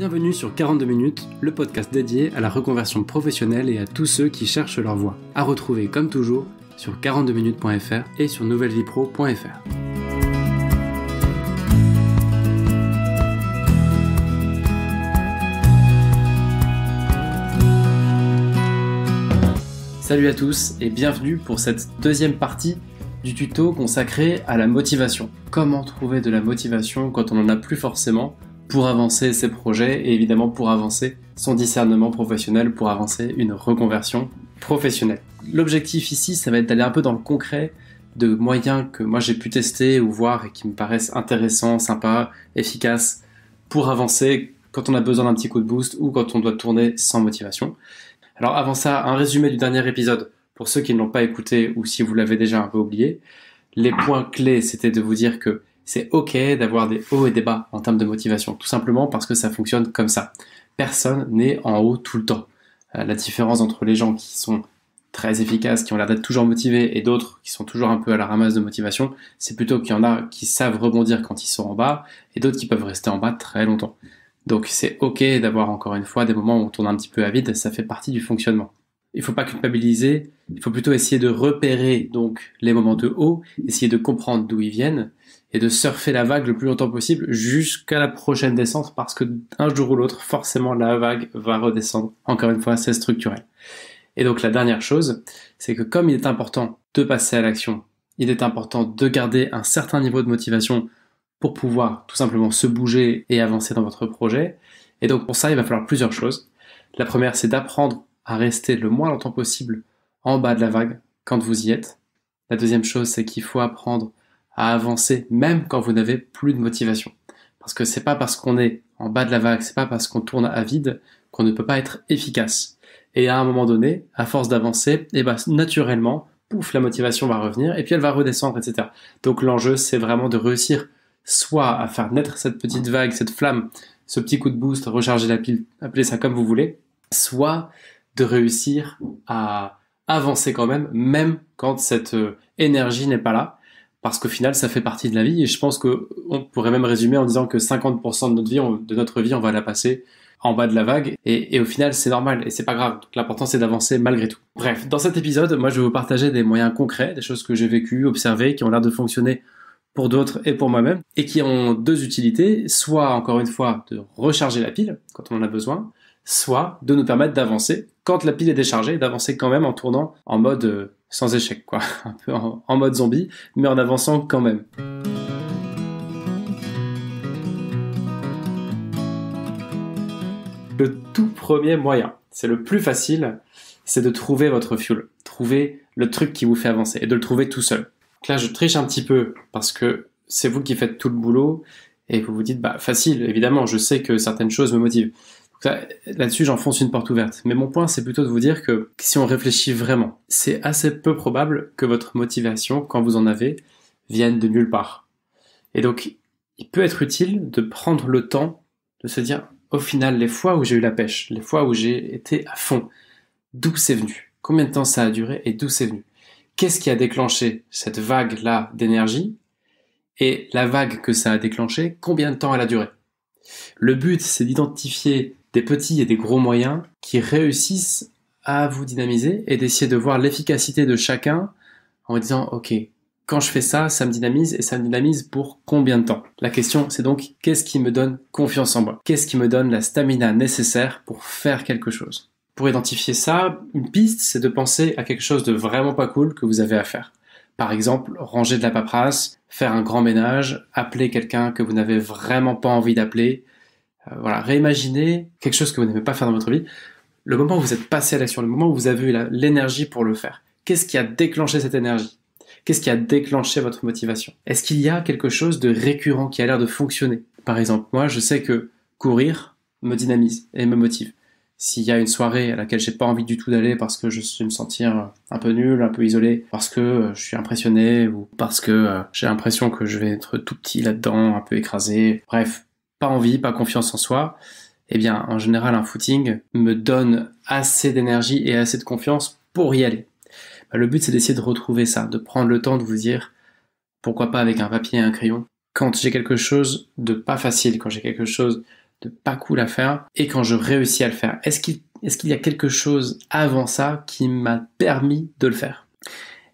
Bienvenue sur 42 minutes, le podcast dédié à la reconversion professionnelle et à tous ceux qui cherchent leur voie. À retrouver comme toujours sur 42minutes.fr et sur nouvellevipro.fr. Salut à tous et bienvenue pour cette deuxième partie du tuto consacré à la motivation. Comment trouver de la motivation quand on n'en a plus forcément pour avancer ses projets et évidemment pour avancer son discernement professionnel, pour avancer une reconversion professionnelle. L'objectif ici, ça va être d'aller un peu dans le concret de moyens que moi j'ai pu tester ou voir et qui me paraissent intéressants, sympas, efficaces pour avancer quand on a besoin d'un petit coup de boost ou quand on doit tourner sans motivation. Alors avant ça, un résumé du dernier épisode pour ceux qui ne l'ont pas écouté ou si vous l'avez déjà un peu oublié. Les points clés, c'était de vous dire que c'est ok d'avoir des hauts et des bas en termes de motivation, tout simplement parce que ça fonctionne comme ça. Personne n'est en haut tout le temps. La différence entre les gens qui sont très efficaces, qui ont l'air d'être toujours motivés, et d'autres qui sont toujours un peu à la ramasse de motivation, c'est plutôt qu'il y en a qui savent rebondir quand ils sont en bas, et d'autres qui peuvent rester en bas très longtemps. Donc c'est ok d'avoir encore une fois des moments où on tourne un petit peu à vide, ça fait partie du fonctionnement. Il ne faut pas culpabiliser, il faut plutôt essayer de repérer donc les moments de haut, essayer de comprendre d'où ils viennent, et de surfer la vague le plus longtemps possible jusqu'à la prochaine descente, parce que un jour ou l'autre, forcément la vague va redescendre. Encore une fois, c'est structurel. Et donc la dernière chose, c'est que comme il est important de passer à l'action, il est important de garder un certain niveau de motivation pour pouvoir tout simplement se bouger et avancer dans votre projet. Et donc pour ça, il va falloir plusieurs choses. La première, c'est d'apprendre à rester le moins longtemps possible en bas de la vague quand vous y êtes. La deuxième chose, c'est qu'il faut apprendre à avancer même quand vous n'avez plus de motivation. Parce que c'est pas parce qu'on est en bas de la vague, c'est pas parce qu'on tourne à vide qu'on ne peut pas être efficace. Et à un moment donné, à force d'avancer, naturellement, pouf, la motivation va revenir et puis elle va redescendre, etc. Donc l'enjeu, c'est vraiment de réussir soit à faire naître cette petite vague, cette flamme, ce petit coup de boost, recharger la pile, appelez ça comme vous voulez, soit de réussir à avancer quand même quand cette énergie n'est pas là. Parce qu'au final, ça fait partie de la vie et je pense qu'on pourrait même résumer en disant que 50% de notre vie, on va la passer en bas de la vague et au final, c'est normal et c'est pas grave. Donc, l'important, c'est d'avancer malgré tout. Bref, dans cet épisode, moi, je vais vous partager des moyens concrets, des choses que j'ai vécues, observées, qui ont l'air de fonctionner pour d'autres et pour moi-même et qui ont deux utilités, soit, encore une fois, de recharger la pile quand on en a besoin, soit de nous permettre d'avancer quand la pile est déchargée, d'avancer quand même en tournant en mode sans échec, quoi, un peu en mode zombie, mais en avançant quand même. Le tout premier moyen, c'est le plus facile, c'est de trouver votre fuel, trouver le truc qui vous fait avancer et de le trouver tout seul. Donc là, je triche un petit peu parce que c'est vous qui faites tout le boulot et vous vous dites, facile, évidemment, je sais que certaines choses me motivent. Là-dessus, j'enfonce une porte ouverte. Mais mon point, c'est plutôt de vous dire que si on réfléchit vraiment, c'est assez peu probable que votre motivation, quand vous en avez, vienne de nulle part. Et donc, il peut être utile de prendre le temps de se dire, au final, les fois où j'ai eu la pêche, les fois où j'ai été à fond, d'où c'est venu? Combien de temps ça a duré et d'où c'est venu? Qu'est-ce qui a déclenché cette vague-là d'énergie? Et la vague que ça a déclenchée, combien de temps elle a duré? Le but, c'est d'identifier des petits et des gros moyens qui réussissent à vous dynamiser et d'essayer de voir l'efficacité de chacun en disant « Ok, quand je fais ça, ça me dynamise et ça me dynamise pour combien de temps ?» La question, c'est donc « Qu'est-ce qui me donne confiance en moi ? Qu'est-ce qui me donne la stamina nécessaire pour faire quelque chose ?» Pour identifier ça, une piste, c'est de penser à quelque chose de vraiment pas cool que vous avez à faire. Par exemple, ranger de la paperasse, faire un grand ménage, appeler quelqu'un que vous n'avez vraiment pas envie d'appeler. Réimaginez quelque chose que vous n'aimez pas faire dans votre vie. Le moment où vous êtes passé à l'action, le moment où vous avez eu l'énergie pour le faire. Qu'est-ce qui a déclenché cette énergie? Qu'est-ce qui a déclenché votre motivation? Est-ce qu'il y a quelque chose de récurrent qui a l'air de fonctionner? Par exemple, moi, je sais que courir me dynamise et me motive. S'il y a une soirée à laquelle j'ai pas envie du tout d'aller parce que je vais me sentir un peu nul, un peu isolé, parce que je suis impressionné ou parce que j'ai l'impression que je vais être tout petit là-dedans, un peu écrasé, bref, pas envie, pas confiance en soi, eh bien, en général, un footing me donne assez d'énergie et assez de confiance pour y aller. Le but, c'est d'essayer de retrouver ça, de prendre le temps de vous dire, pourquoi pas avec un papier et un crayon, quand j'ai quelque chose de pas facile, quand j'ai quelque chose de pas cool à faire, et quand je réussis à le faire. Est-ce qu'il y a quelque chose avant ça qui m'a permis de le faire?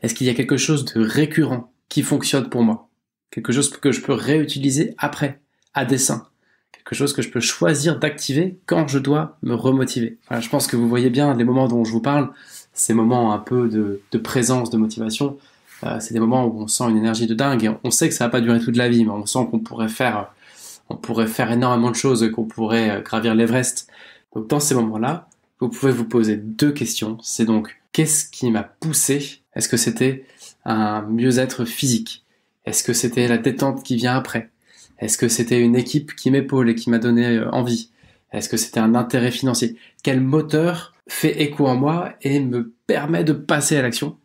Est-ce qu'il y a quelque chose de récurrent qui fonctionne pour moi? Quelque chose que je peux réutiliser après, à dessein? Quelque chose que je peux choisir d'activer quand je dois me remotiver? Voilà, je pense que vous voyez bien les moments dont je vous parle, ces moments un peu de présence, de motivation, c'est des moments où on sent une énergie de dingue, et on sait que ça va pas durer toute la vie, mais on sent qu'on pourrait faire énormément de choses, qu'on pourrait gravir l'Everest. Donc dans ces moments-là, vous pouvez vous poser 2 questions. C'est donc, qu'est-ce qui m'a poussé? Est-ce que c'était un mieux-être physique? Est-ce que c'était la détente qui vient après? Est-ce que c'était une équipe qui m'épaule et qui m'a donné envie? Est-ce que c'était un intérêt financier? Quel moteur fait écho en moi et me permet de passer à l'action?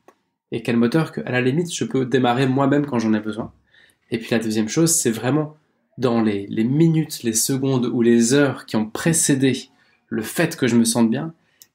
Et quel moteur que, à la limite, je peux démarrer moi-même quand j'en ai besoin? Et puis la deuxième chose, c'est vraiment dans les minutes, les secondes ou les heures qui ont précédé le fait que je me sente bien,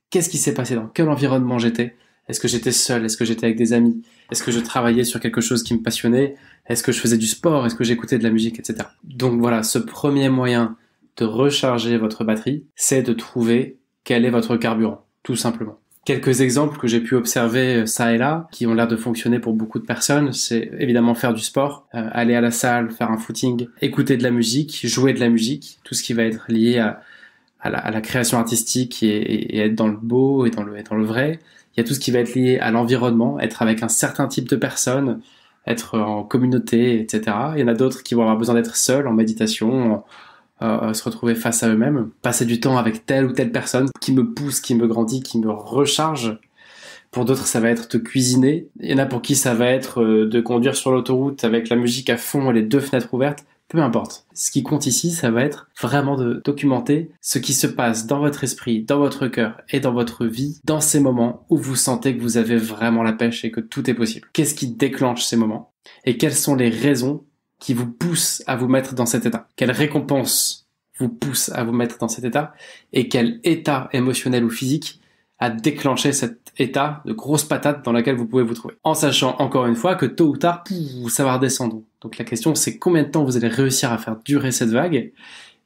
qu'est-ce qui s'est passé? Dans quel environnement j'étais? Est-ce que j'étais seul? Est-ce que j'étais avec des amis? Est-ce que je travaillais sur quelque chose qui me passionnait? Est-ce que je faisais du sport? Est-ce que j'écoutais de la musique, etc. Donc voilà, ce premier moyen de recharger votre batterie, c'est de trouver quel est votre carburant, tout simplement. Quelques exemples que j'ai pu observer ça et là, qui ont l'air de fonctionner pour beaucoup de personnes, c'est évidemment faire du sport, aller à la salle, faire un footing, écouter de la musique, jouer de la musique, tout ce qui va être lié à la création artistique et être dans le beau et dans le vrai. Il y a tout ce qui va être lié à l'environnement, être avec un certain type de personnes, être en communauté, etc. Il y en a d'autres qui vont avoir besoin d'être seuls, en méditation, se retrouver face à eux-mêmes, passer du temps avec telle ou telle personne qui me pousse, qui me grandit, qui me recharge. Pour d'autres, ça va être de cuisiner. Il y en a pour qui ça va être de conduire sur l'autoroute avec la musique à fond et les 2 fenêtres ouvertes. Peu importe. Ce qui compte ici, ça va être vraiment de documenter ce qui se passe dans votre esprit, dans votre cœur et dans votre vie, dans ces moments où vous sentez que vous avez vraiment la pêche et que tout est possible. Qu'est-ce qui déclenche ces moments? Et quelles sont les raisons qui vous poussent à vous mettre dans cet état? Quelle récompense vous pousse à vous mettre dans cet état? Et quel état émotionnel ou physique a déclenché cet état de grosse patate dans laquelle vous pouvez vous trouver? En sachant encore une fois que tôt ou tard, ça va redescendre. Donc la question, c'est combien de temps vous allez réussir à faire durer cette vague?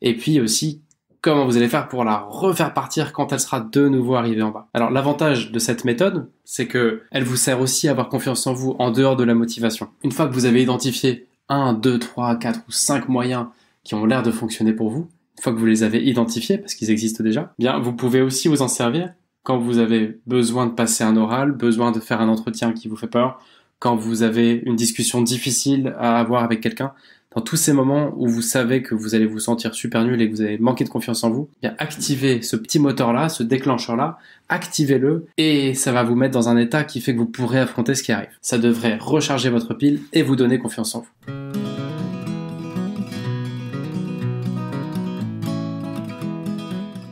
Et puis aussi, comment vous allez faire pour la refaire partir quand elle sera de nouveau arrivée en bas. Alors l'avantage de cette méthode, c'est que elle vous sert aussi à avoir confiance en vous en dehors de la motivation. Une fois que vous avez identifié 1, 2, 3, 4 ou 5 moyens qui ont l'air de fonctionner pour vous, une fois que vous les avez identifiés, parce qu'ils existent déjà, bien vous pouvez aussi vous en servir quand vous avez besoin de passer un oral, besoin de faire un entretien qui vous fait peur, quand vous avez une discussion difficile à avoir avec quelqu'un. Dans tous ces moments où vous savez que vous allez vous sentir super nul et que vous allez manquer de confiance en vous, bien activez ce petit moteur-là, ce déclencheur-là, activez-le et ça va vous mettre dans un état qui fait que vous pourrez affronter ce qui arrive. Ça devrait recharger votre pile et vous donner confiance en vous.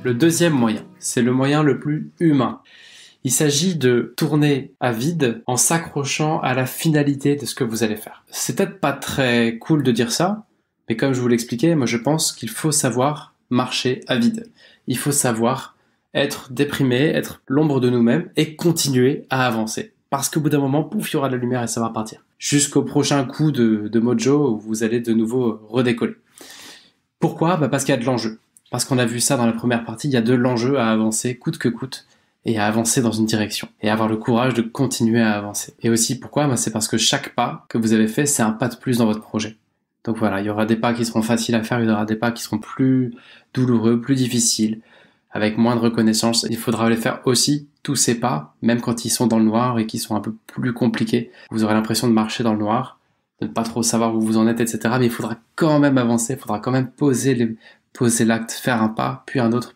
Le deuxième moyen, c'est le moyen le plus humain. Il s'agit de tourner à vide en s'accrochant à la finalité de ce que vous allez faire. C'est peut-être pas très cool de dire ça, mais comme je vous l'expliquais, moi je pense qu'il faut savoir marcher à vide. Il faut savoir être déprimé, être l'ombre de nous-mêmes et continuer à avancer. Parce qu'au bout d'un moment, pouf, il y aura de la lumière et ça va repartir. Jusqu'au prochain coup de mojo où vous allez de nouveau redécoller. Pourquoi? Parce qu'il y a de l'enjeu. Parce qu'on a vu ça dans la première partie, il y a de l'enjeu à avancer coûte que coûte et à avancer dans une direction et avoir le courage de continuer à avancer. Et aussi pourquoi? C'est parce que chaque pas que vous avez fait, c'est un pas de plus dans votre projet. Donc voilà, il y aura des pas qui seront faciles à faire, il y aura des pas qui seront plus douloureux, plus difficiles, avec moins de reconnaissance. Il faudra les faire aussi, tous ces pas, même quand ils sont dans le noir et qui sont un peu plus compliqués. Vous aurez l'impression de marcher dans le noir, de ne pas trop savoir où vous en êtes, etc. Mais il faudra quand même avancer, il faudra quand même poser l'acte, faire un pas, puis un autre,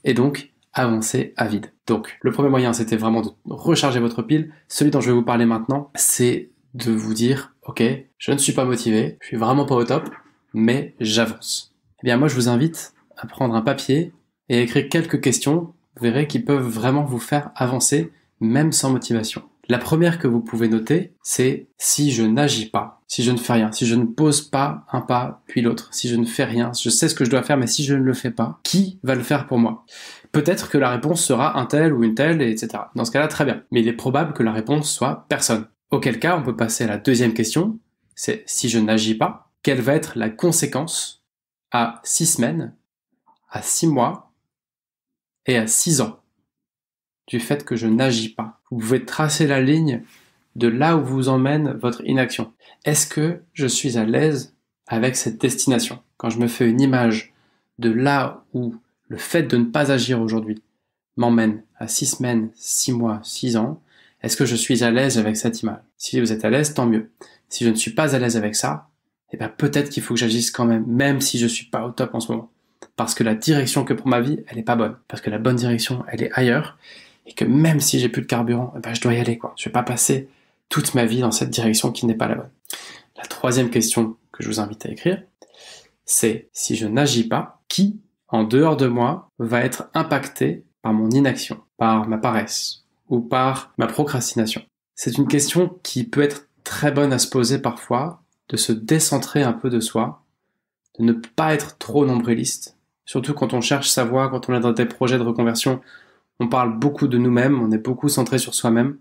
et donc avancer à vide. Donc, le premier moyen, c'était vraiment de recharger votre pile. Celui dont je vais vous parler maintenant, c'est de vous dire, ok, je ne suis pas motivé, je suis vraiment pas au top, mais j'avance. Eh bien, moi, je vous invite à prendre un papier et à écrire quelques questions, vous verrez, qui peuvent vraiment vous faire avancer, même sans motivation. La première que vous pouvez noter, c'est si je n'agis pas, si je ne fais rien, si je ne pose pas un pas puis l'autre, si je ne fais rien, je sais ce que je dois faire, mais si je ne le fais pas, qui va le faire pour moi? Peut-être que la réponse sera un tel ou une telle, etc. Dans ce cas-là, très bien. Mais il est probable que la réponse soit personne. Auquel cas, on peut passer à la deuxième question, c'est si je n'agis pas, quelle va être la conséquence à 6 semaines, à 6 mois et à 6 ans du fait que je n'agis pas. Vous pouvez tracer la ligne de là où vous emmène votre inaction. Est-ce que je suis à l'aise avec cette destination? Quand je me fais une image de là où le fait de ne pas agir aujourd'hui m'emmène à 6 semaines, 6 mois, 6 ans, est-ce que je suis à l'aise avec cette image? Si vous êtes à l'aise, tant mieux. Si je ne suis pas à l'aise avec ça, eh bien peut-être qu'il faut que j'agisse quand même si je suis pas au top en ce moment. Parce que la direction que pour ma vie, elle est pas bonne. Parce que la bonne direction, elle est ailleurs. Et que même si j'ai plus de carburant, eh ben je dois y aller, quoi. Je vais pas passer toute ma vie dans cette direction qui n'est pas la bonne. La troisième question que je vous invite à écrire, c'est si je n'agis pas, qui, en dehors de moi, va être impacté par mon inaction, par ma paresse ou par ma procrastination? C'est une question qui peut être très bonne à se poser parfois, de se décentrer un peu de soi, de ne pas être trop nombriliste, surtout quand on cherche sa voie, quand on est dans des projets de reconversion, on parle beaucoup de nous-mêmes, on est beaucoup centré sur soi-même,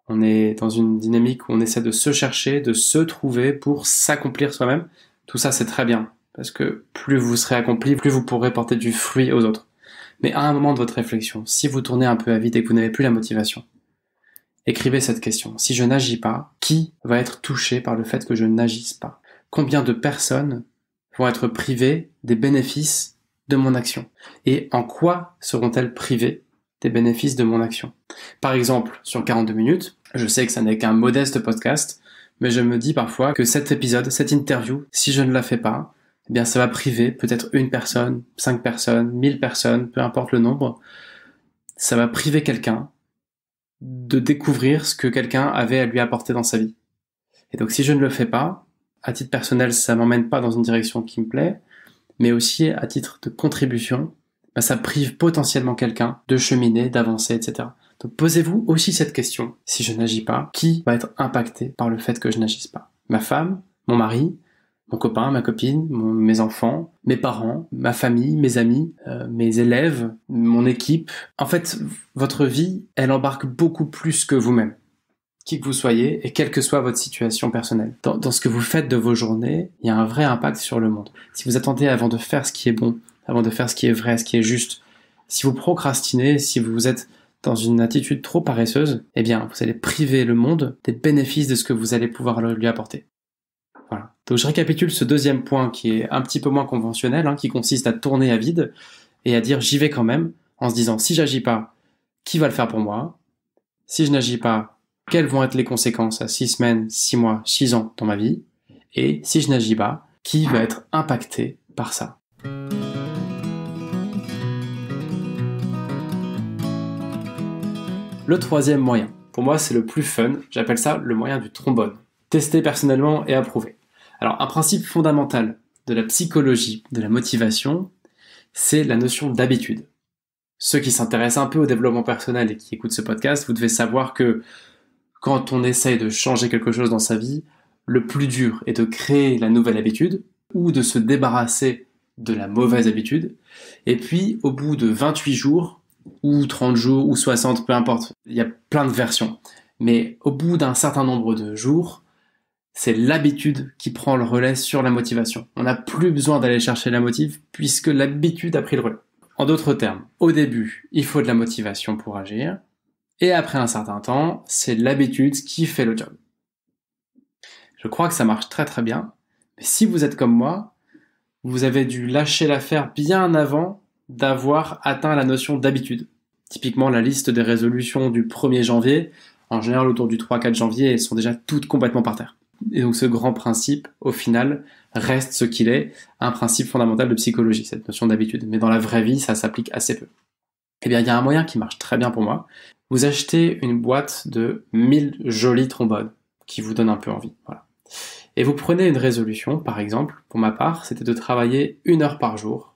on est dans une dynamique où on essaie de se chercher, de se trouver pour s'accomplir soi-même. Tout ça, c'est très bien, parce que plus vous serez accompli, plus vous pourrez porter du fruit aux autres. Mais à un moment de votre réflexion, si vous tournez un peu à vide et que vous n'avez plus la motivation, écrivez cette question. Si je n'agis pas, qui va être touché par le fait que je n'agisse pas? Combien de personnes vont être privées des bénéfices de mon action? Et en quoi seront-elles privées des bénéfices de mon action? Par exemple, sur 42 minutes, je sais que ça n'est qu'un modeste podcast, mais je me dis parfois que cet épisode, cette interview, si je ne la fais pas, eh bien ça va priver peut-être une personne, 5 personnes, 1000 personnes, peu importe le nombre, ça va priver quelqu'un de découvrir ce que quelqu'un avait à lui apporter dans sa vie. Et donc si je ne le fais pas, à titre personnel, ça m'emmène pas dans une direction qui me plaît, mais aussi à titre de contribution, ça prive potentiellement quelqu'un de cheminer, d'avancer, etc. Donc posez-vous aussi cette question. Si je n'agis pas, qui va être impacté par le fait que je n'agisse pas? Ma femme, mon mari, mon copain, ma copine, mes enfants, mes parents, ma famille, mes amis, mes élèves, mon équipe. En fait, votre vie, elle embarque beaucoup plus que vous-même, qui que vous soyez et quelle que soit votre situation personnelle. Dans ce que vous faites de vos journées, il y a un vrai impact sur le monde. Si vous attendez avant de faire ce qui est bon, avant de faire ce qui est vrai, ce qui est juste, si vous procrastinez, si vous êtes dans une attitude trop paresseuse, eh bien, vous allez priver le monde des bénéfices de ce que vous allez pouvoir lui apporter. Voilà. Donc je récapitule ce deuxième point qui est un petit peu moins conventionnel, qui consiste à tourner à vide et à dire j'y vais quand même, en se disant si j'agis pas, qui va le faire pour moi? Si je n'agis pas, quelles vont être les conséquences à 6 semaines, 6 mois, 6 ans dans ma vie? Et si je n'agis pas, qui va être impacté par ça? Le troisième moyen, pour moi c'est le plus fun, j'appelle ça le moyen du trombone. Testé personnellement et approuvé. Alors un principe fondamental de la psychologie, de la motivation, c'est la notion d'habitude. Ceux qui s'intéressent un peu au développement personnel et qui écoutent ce podcast, vous devez savoir que quand on essaye de changer quelque chose dans sa vie, le plus dur est de créer la nouvelle habitude ou de se débarrasser de la mauvaise habitude. Et puis au bout de 28 jours, ou 30 jours, ou 60, peu importe. Il y a plein de versions. Mais au bout d'un certain nombre de jours, c'est l'habitude qui prend le relais sur la motivation. On n'a plus besoin d'aller chercher la motive, puisque l'habitude a pris le relais. En d'autres termes, au début, il faut de la motivation pour agir, et après un certain temps, c'est l'habitude qui fait le job. Je crois que ça marche très très bien, mais si vous êtes comme moi, vous avez dû lâcher l'affaire bien avant d'avoir atteint la notion d'habitude. Typiquement, la liste des résolutions du 1er janvier, en général autour du 3-4 janvier, elles sont déjà toutes complètement par terre. Et donc ce grand principe, au final, reste ce qu'il est, un principe fondamental de psychologie, cette notion d'habitude. Mais dans la vraie vie, ça s'applique assez peu. Eh bien, il y a un moyen qui marche très bien pour moi. Vous achetez une boîte de 1000 jolis trombones, qui vous donnent un peu envie. Voilà. Et vous prenez une résolution, par exemple, pour ma part, c'était de travailler 1 heure par jour,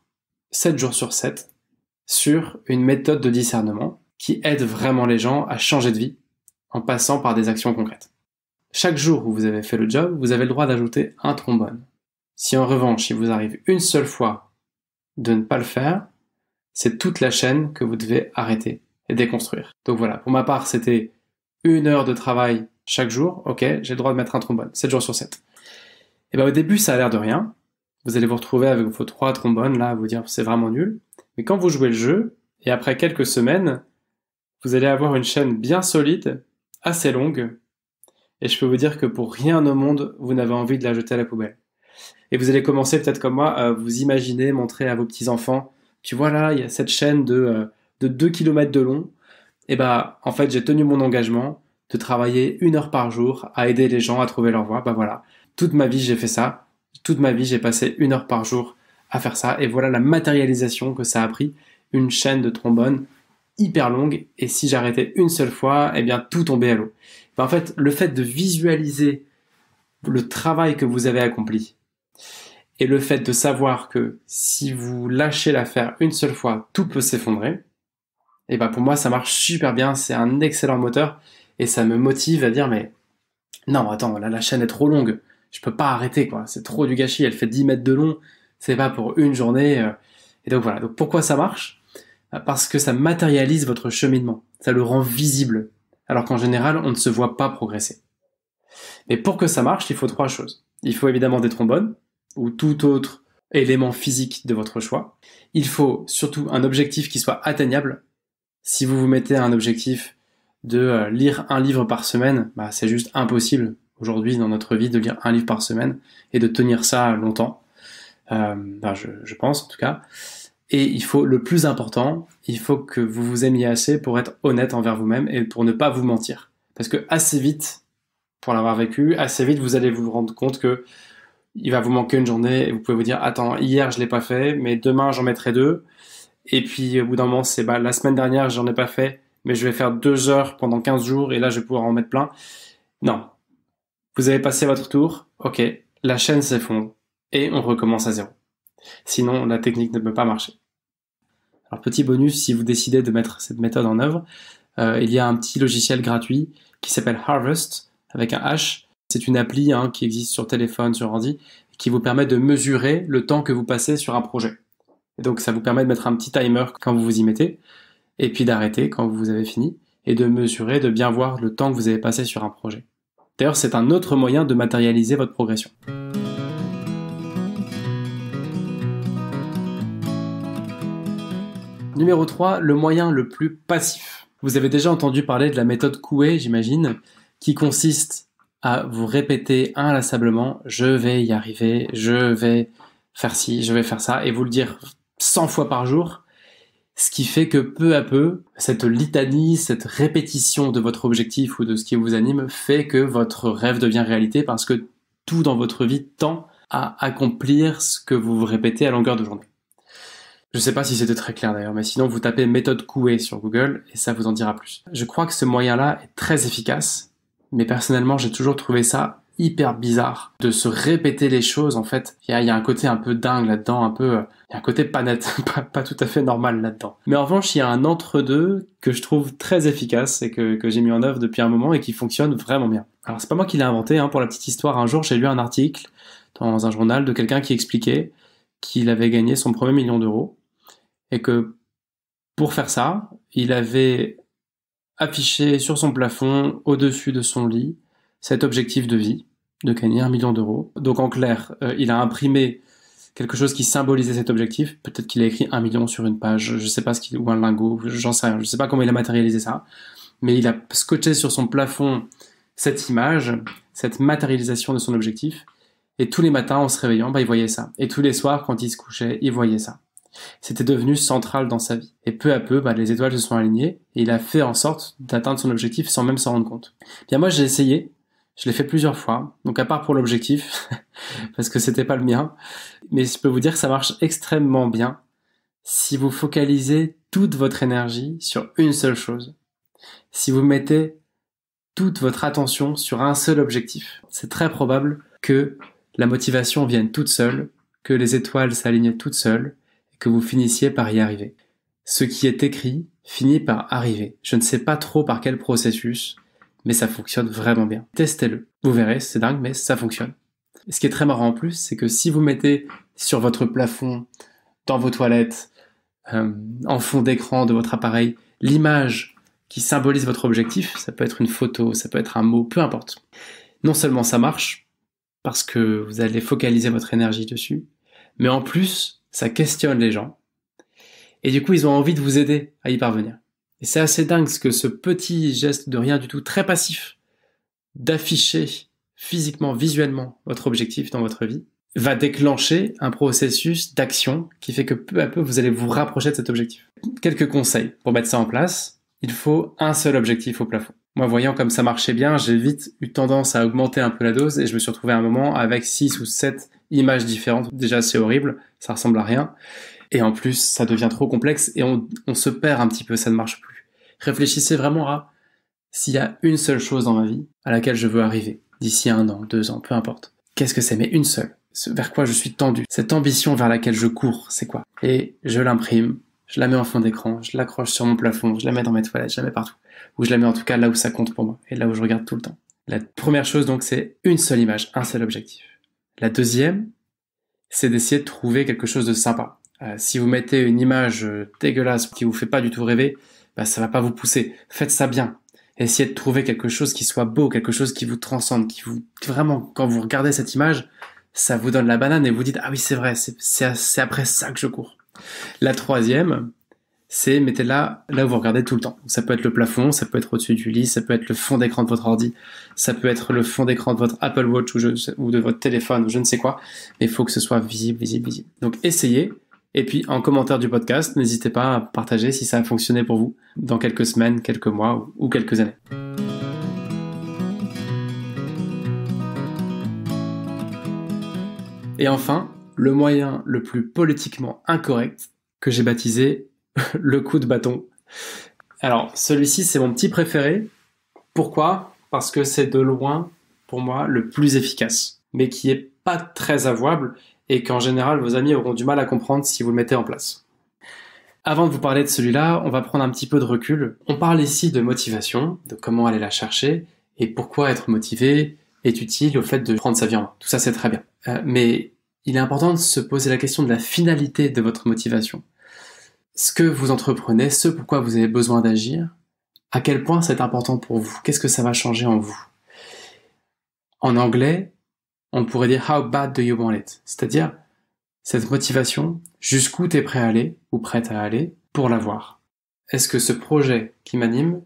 7 jours sur 7, sur une méthode de discernement qui aide vraiment les gens à changer de vie en passant par des actions concrètes. Chaque jour où vous avez fait le job, vous avez le droit d'ajouter un trombone. Si en revanche, il vous arrive une seule fois de ne pas le faire, c'est toute la chaîne que vous devez arrêter et déconstruire. Donc voilà, pour ma part, c'était 1 heure de travail chaque jour, ok, j'ai le droit de mettre un trombone, 7 jours sur 7. Et bien au début, ça a l'air de rien, Vous allez vous retrouver avec vos 3 trombones là, à vous dire c'est vraiment nul. Mais quand vous jouez le jeu, et après quelques semaines, vous allez avoir une chaîne bien solide, assez longue, et je peux vous dire que pour rien au monde, vous n'avez envie de la jeter à la poubelle. Et vous allez commencer peut-être comme moi à vous imaginer, montrer à vos petits-enfants, tu vois là, il y a cette chaîne de 2 km de long, et bah en fait j'ai tenu mon engagement de travailler 1 heure par jour à aider les gens à trouver leur voie, bah voilà, toute ma vie j'ai fait ça, toute ma vie j'ai passé 1 heure par jour à faire ça, et voilà la matérialisation que ça a pris, une chaîne de trombone hyper longue, et si j'arrêtais une seule fois, eh bien tout tombait à l'eau. En fait, le fait de visualiser le travail que vous avez accompli, et le fait de savoir que si vous lâchez l'affaire une seule fois, tout peut s'effondrer, et ben pour moi ça marche super bien, c'est un excellent moteur, et ça me motive à dire mais non attends, là la chaîne est trop longue, je peux pas arrêter quoi, c'est trop du gâchis, elle fait 10 mètres de long, c'est pas pour une journée, et donc voilà, donc pourquoi ça marche ? Parce que ça matérialise votre cheminement, ça le rend visible, alors qu'en général on ne se voit pas progresser. Mais pour que ça marche, il faut 3 choses. Il faut évidemment des trombones, ou tout autre élément physique de votre choix. Il faut surtout un objectif qui soit atteignable. Si vous vous mettez un objectif de lire 1 livre par semaine, bah c'est juste impossible aujourd'hui dans notre vie de lire 1 livre par semaine et de tenir ça longtemps. Je pense en tout cas. Et il faut, le plus important, il faut que vous vous aimiez assez pour être honnête envers vous-même et pour ne pas vous mentir. Parce que assez vite, pour l'avoir vécu, assez vite vous allez vous rendre compte que il va vous manquer une journée et vous pouvez vous dire attends, hier je l'ai pas fait, mais demain j'en mettrai 2. Et puis au bout d'un moment c'est la semaine dernière j'en ai pas fait, mais je vais faire 2 heures pendant 15 jours et là je vais pouvoir en mettre plein. Non. Vous avez passé votre tour, ok, la chaîne s'effondre et on recommence à zéro. Sinon la technique ne peut pas marcher. Alors petit bonus, si vous décidez de mettre cette méthode en œuvre, il y a un petit logiciel gratuit qui s'appelle Harvest avec un H. C'est une appli qui existe sur téléphone, sur ordi, qui vous permet de mesurer le temps que vous passez sur un projet. Et donc ça vous permet de mettre un petit timer quand vous vous y mettez, et puis d'arrêter quand vous avez fini, et de mesurer, de bien voir le temps que vous avez passé sur un projet. D'ailleurs, c'est un autre moyen de matérialiser votre progression. Numéro 3, le moyen le plus passif. Vous avez déjà entendu parler de la méthode Coué, j'imagine, qui consiste à vous répéter inlassablement « je vais y arriver, je vais faire ci, je vais faire ça » et vous le dire 100 fois par jour, ce qui fait que peu à peu, cette litanie, cette répétition de votre objectif ou de ce qui vous anime fait que votre rêve devient réalité parce que tout dans votre vie tend à accomplir ce que vous vous répétez à longueur de journée. Je sais pas si c'était très clair d'ailleurs, mais sinon vous tapez méthode Coué sur Google et ça vous en dira plus. Je crois que ce moyen-là est très efficace, mais personnellement j'ai toujours trouvé ça hyper bizarre de se répéter les choses. En fait, il y a un côté un peu dingue là-dedans, il y a un côté pas net, pas tout à fait normal là-dedans. Mais en revanche, il y a un entre-deux que je trouve très efficace et que j'ai mis en œuvre depuis un moment et qui fonctionne vraiment bien. Alors c'est pas moi qui l'ai inventé, pour la petite histoire, un jour j'ai lu un article dans un journal de quelqu'un qui expliquait qu'il avait gagné son premier 1 000 000 d'euros et que pour faire ça, il avait affiché sur son plafond, au-dessus de son lit, cet objectif de vie, de gagner 1 000 000 d'euros. Donc en clair, il a imprimé quelque chose qui symbolisait cet objectif. Peut-être qu'il a écrit 1 million sur une page, je sais pas ou un lingot, j'en sais rien, je sais pas comment il a matérialisé ça. Mais il a scotché sur son plafond cette image, cette matérialisation de son objectif. Et tous les matins, en se réveillant, il voyait ça. Et tous les soirs, quand il se couchait, il voyait ça. C'était devenu central dans sa vie. Et peu à peu, les étoiles se sont alignées et il a fait en sorte d'atteindre son objectif sans même s'en rendre compte. Bien moi, j'ai essayé. Je l'ai fait plusieurs fois. Donc à part pour l'objectif, parce que c'était pas le mien. Mais je peux vous dire que ça marche extrêmement bien si vous focalisez toute votre énergie sur une seule chose. Si vous mettez toute votre attention sur un seul objectif. C'est très probable que la motivation vienne toute seule, que les étoiles s'alignent toutes seules, que vous finissiez par y arriver. Ce qui est écrit finit par arriver. Je ne sais pas trop par quel processus, mais ça fonctionne vraiment bien. Testez-le. Vous verrez, c'est dingue, mais ça fonctionne. Et ce qui est très marrant en plus, c'est que si vous mettez sur votre plafond, dans vos toilettes, en fond d'écran de votre appareil, l'image qui symbolise votre objectif, ça peut être une photo, ça peut être un mot, peu importe. Non seulement ça marche, parce que vous allez focaliser votre énergie dessus, Mais en plus, ça questionne les gens. Et du coup, ils ont envie de vous aider à y parvenir. Et c'est assez dingue ce que ce petit geste de rien du tout, très passif, d'afficher physiquement, visuellement votre objectif dans votre vie, va déclencher un processus d'action qui fait que peu à peu, vous allez vous rapprocher de cet objectif. Quelques conseils pour mettre ça en place. Il faut un seul objectif au plafond. Moi, voyant comme ça marchait bien, j'ai vite eu tendance à augmenter un peu la dose et je me suis retrouvé à un moment avec 6 ou 7 images différentes. Déjà, c'est horrible, ça ressemble à rien. Et en plus, ça devient trop complexe et on se perd un petit peu, ça ne marche plus. Réfléchissez vraiment à s'il y a une seule chose dans ma vie à laquelle je veux arriver, d'ici 1 an, 2 ans, peu importe. Qu'est-ce que c'est? Mais une seule. Vers quoi je suis tendu. Cette ambition vers laquelle je cours, c'est quoi? Et je l'imprime, je la mets en fond d'écran, je l'accroche sur mon plafond, je la mets dans mes toilettes, je la mets partout. Ou je la mets en tout cas là où ça compte pour moi, et là où je regarde tout le temps. La première chose donc, c'est une seule image, un seul objectif. La deuxième, c'est d'essayer de trouver quelque chose de sympa. Si vous mettez une image dégueulasse qui vous fait pas du tout rêver, bah ça va pas vous pousser. Faites ça bien. Essayez de trouver quelque chose qui soit beau, quelque chose qui vous transcende, qui vous vraiment, quand vous regardez cette image, ça vous donne la banane et vous dites ah oui c'est vrai, c'est après ça que je cours. La troisième, c'est mettez-la là où vous regardez tout le temps. Ça peut être le plafond, ça peut être au-dessus du lit, ça peut être le fond d'écran de votre ordi, ça peut être le fond d'écran de votre Apple Watch ou de votre téléphone ou je ne sais quoi. Mais il faut que ce soit visible, visible, visible. Donc essayez. Et puis, en commentaire du podcast, n'hésitez pas à partager si ça a fonctionné pour vous dans quelques semaines, quelques mois ou quelques années. Et enfin, le moyen le plus politiquement incorrect que j'ai baptisé le coup de bâton. Alors, celui-ci, c'est mon petit préféré. Pourquoi? Parce que c'est de loin, pour moi, le plus efficace, mais qui est pas très avouable et qu'en général, vos amis auront du mal à comprendre si vous le mettez en place. Avant de vous parler de celui-là, on va prendre un petit peu de recul. On parle ici de motivation, de comment aller la chercher, et pourquoi être motivé est utile au fait de prendre sa vie en main. Tout ça, c'est très bien. Mais il est important de se poser la question de la finalité de votre motivation. Ce que vous entreprenez, ce pourquoi vous avez besoin d'agir, à quel point c'est important pour vous, qu'est-ce que ça va changer en vous. En anglais, on pourrait dire « How bad do you want it ?» C'est-à-dire, cette motivation, jusqu'où tu es prêt à aller, ou prête à aller, pour l'avoir. Est-ce que ce projet qui m'anime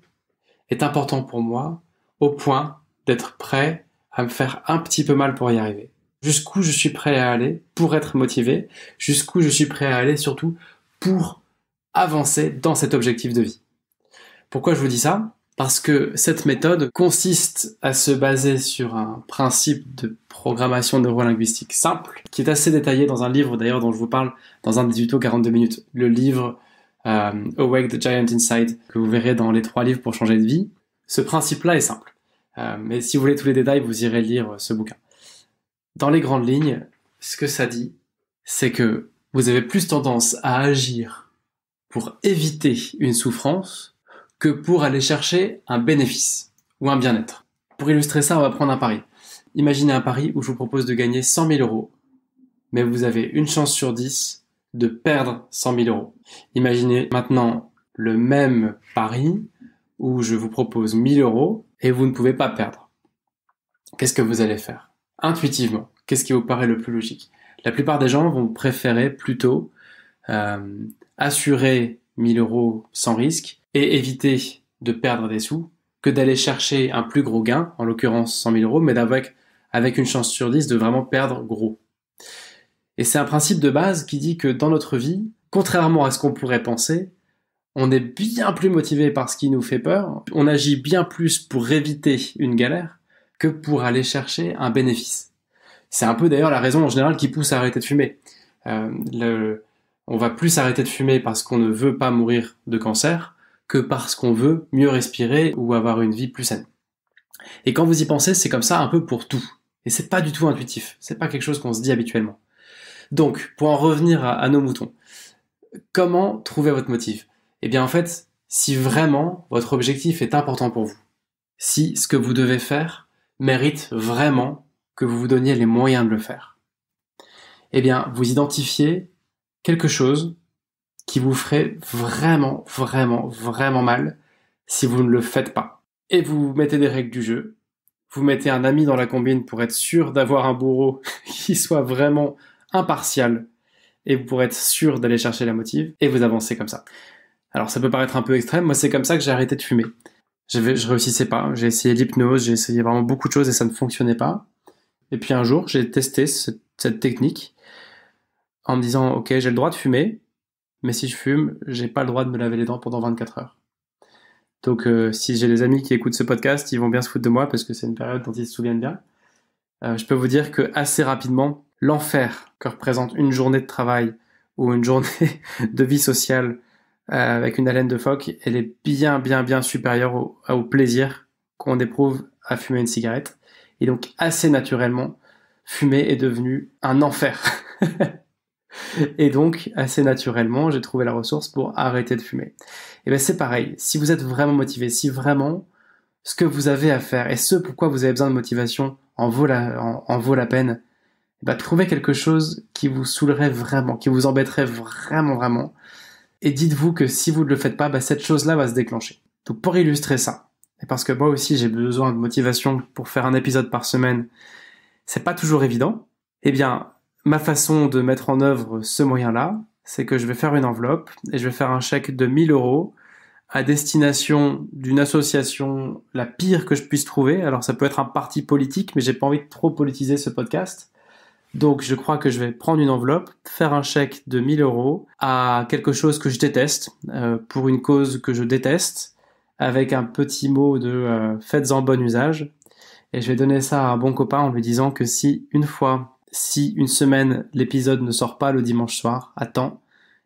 est important pour moi, au point d'être prêt à me faire un petit peu mal pour y arriver? Jusqu'où je suis prêt à aller pour être motivé, jusqu'où je suis prêt à aller surtout pour avancer dans cet objectif de vie. Pourquoi je vous dis ça? Parce que cette méthode consiste à se baser sur un principe de programmation neurolinguistique simple, qui est assez détaillé dans un livre d'ailleurs dont je vous parle dans un des tutos 42 minutes. Le livre Awake the Giant Inside, que vous verrez dans les 3 livres pour changer de vie. Ce principe-là est simple. Mais si vous voulez tous les détails, vous irez lire ce bouquin. Dans les grandes lignes, ce que ça dit, c'est que vous avez plus tendance à agir pour éviter une souffrance que pour aller chercher un bénéfice ou un bien-être. Pour illustrer ça, on va prendre un pari. Imaginez un pari où je vous propose de gagner 100 000 euros, mais vous avez une chance sur 10 de perdre 100 000 euros. Imaginez maintenant le même pari où je vous propose 1000 euros et vous ne pouvez pas perdre. Qu'est-ce que vous allez faire? Intuitivement, qu'est-ce qui vous paraît le plus logique? La plupart des gens vont préférer plutôt assurer 1000 euros sans risque et éviter de perdre des sous que d'aller chercher un plus gros gain, en l'occurrence 100 000 euros, mais avec une chance sur 10 de vraiment perdre gros. Et c'est un principe de base qui dit que dans notre vie, contrairement à ce qu'on pourrait penser, on est bien plus motivé par ce qui nous fait peur, on agit bien plus pour éviter une galère que pour aller chercher un bénéfice. C'est un peu d'ailleurs la raison en général qui pousse à arrêter de fumer. On va plus arrêter de fumer parce qu'on ne veut pas mourir de cancer que parce qu'on veut mieux respirer ou avoir une vie plus saine. Et quand vous y pensez, c'est comme ça un peu pour tout. Et c'est pas du tout intuitif. C'est pas quelque chose qu'on se dit habituellement. Donc, pour en revenir à nos moutons, comment trouver votre motif? Eh bien, en fait, si vraiment votre objectif est important pour vous, si ce que vous devez faire mérite vraiment que vous vous donniez les moyens de le faire, eh bien, vous identifiez quelque chose qui vous ferait vraiment, vraiment, vraiment mal si vous ne le faites pas. Et vous mettez des règles du jeu, vous mettez un ami dans la combine pour être sûr d'avoir un bourreau qui soit vraiment impartial et vous pourrez être sûr d'aller chercher la motive et vous avancez comme ça. Alors ça peut paraître un peu extrême, moi c'est comme ça que j'ai arrêté de fumer. Je réussissais pas, j'ai essayé l'hypnose, j'ai essayé vraiment beaucoup de choses et ça ne fonctionnait pas. Et puis un jour, j'ai testé cette technique en me disant, ok, j'ai le droit de fumer, mais si je fume, j'ai pas le droit de me laver les dents pendant 24 heures. Donc si j'ai des amis qui écoutent ce podcast, ils vont bien se foutre de moi parce que c'est une période dont ils se souviennent bien. Je peux vous dire que assez rapidement, l'enfer que représente une journée de travail ou une journée de vie sociale avec une haleine de phoque, elle est bien supérieure au plaisir qu'on éprouve à fumer une cigarette. Et donc assez naturellement, fumer est devenu un enfer. Et donc, assez naturellement, j'ai trouvé la ressource pour arrêter de fumer. Et bien c'est pareil, si vous êtes vraiment motivé, si vraiment ce que vous avez à faire et ce pourquoi vous avez besoin de motivation en vaut la peine, et ben trouvez quelque chose qui vous saoulerait vraiment, qui vous embêterait vraiment, et dites-vous que si vous ne le faites pas, ben cette chose-là va se déclencher. Donc pour illustrer ça, et parce que moi aussi j'ai besoin de motivation pour faire un épisode par semaine, c'est pas toujours évident, eh bien ma façon de mettre en œuvre ce moyen-là, c'est que je vais faire une enveloppe et je vais faire un chèque de 1 000 € à destination d'une association la pire que je puisse trouver. Alors ça peut être un parti politique, mais j'ai pas envie de trop politiser ce podcast. Donc je crois que je vais prendre une enveloppe, faire un chèque de 1 000 € à quelque chose que je déteste, pour une cause que je déteste, avec un petit mot de faites-en bon usage. Et je vais donner ça à un bon copain en lui disant que si une semaine, l'épisode ne sort pas le dimanche soir, à temps,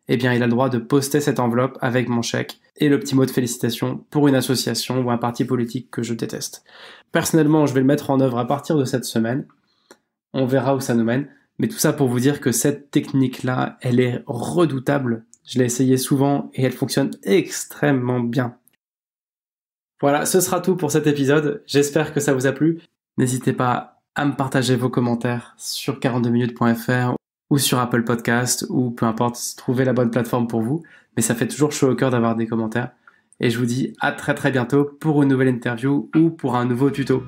eh bien, il a le droit de poster cette enveloppe avec mon chèque et le petit mot de félicitation pour une association ou un parti politique que je déteste. Personnellement, je vais le mettre en œuvre à partir de cette semaine. On verra où ça nous mène. Mais tout ça pour vous dire que cette technique-là, elle est redoutable. Je l'ai essayée souvent et elle fonctionne extrêmement bien. Voilà, ce sera tout pour cet épisode. J'espère que ça vous a plu. N'hésitez pas à me partager vos commentaires sur 42minutes.fr ou sur Apple Podcast ou peu importe, trouvez la bonne plateforme pour vous. Mais ça fait toujours chaud au cœur d'avoir des commentaires. Et je vous dis à très bientôt pour une nouvelle interview ou pour un nouveau tuto.